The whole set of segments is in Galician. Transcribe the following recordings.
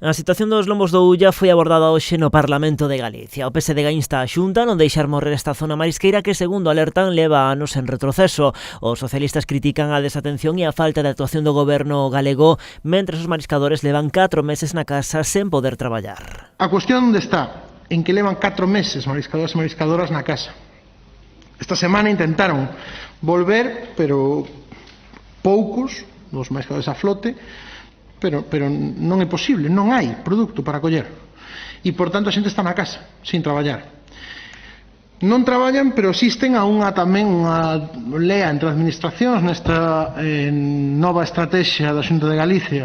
A situación dos lombos do Ulla foi abordada hoxe no Parlamento de Galicia. O PSD insta a Xunta a non deixar morrer esta zona marisqueira que, segundo alertan, leva anos en retroceso. Os socialistas critican a desatención e a falta de actuación do goberno galego, mentres os mariscadores levan 4 meses na casa sen poder traballar. A cuestión onde está? En que levan 4 meses mariscadores e mariscadoras na casa. Esta semana intentaron volver, pero poucos, os mariscadores a flote, pero non é posible, non hai produto para coller. E, por tanto, a xente está na casa, sin traballar. Non traballan, pero existen a tamén unha lea entre administracións nesta nova estrategia da Xunta de Galicia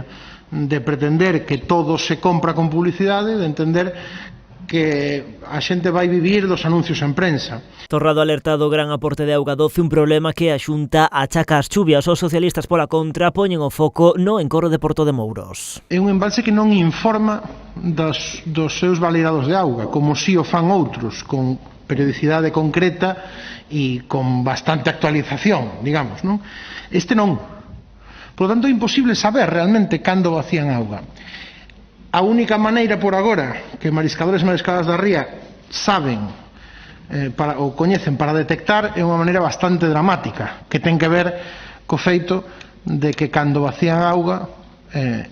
de pretender que todo se compra con publicidade, de entender que a xente vai vivir dos anuncios en prensa. Torrado alerta do gran aporte de auga doce, un problema que a Xunta achaca as chuvias. Os socialistas, pola contra, poñen o foco no encorro de Porto de Mouros. É un embalse que non informa dos seus validados de auga, como si o fan outros, con periodicidade concreta e con bastante actualización, digamos, non? Este non. Por lo tanto, é imposible saber realmente cando vacían auga. A única maneira por agora que mariscadores e mariscadoras da ría saben ou coñecen para detectar é unha maneira bastante dramática, que ten que ver co feito de que cando vacían auga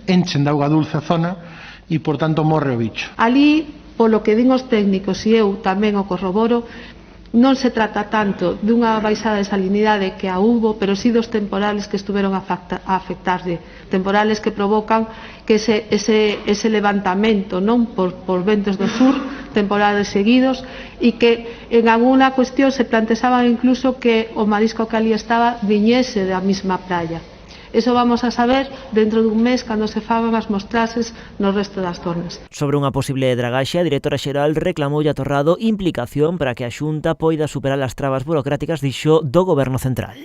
enchen de auga dulce a zona e, por tanto, morre o bicho. Ali, polo que din os técnicos e eu tamén o corroboro, non se trata tanto dunha baixada de salinidade que a hubo, pero sí dos temporales que estuveron a afectarse, temporales que provocan que ese levantamento non por ventos do sur, temporales seguidos, e que en alguna cuestión se planteaban incluso que o marisco que ali estaba viñese da mesma praia. Eso vamos a saber dentro dun mes cando se fagan as mostrases no resto das zonas. Sobre unha posible dragaxe, a directora xeral reclamoulle a Torrado implicación para que a Xunta poida superar as trabas burocráticas, dixo, do Goberno central.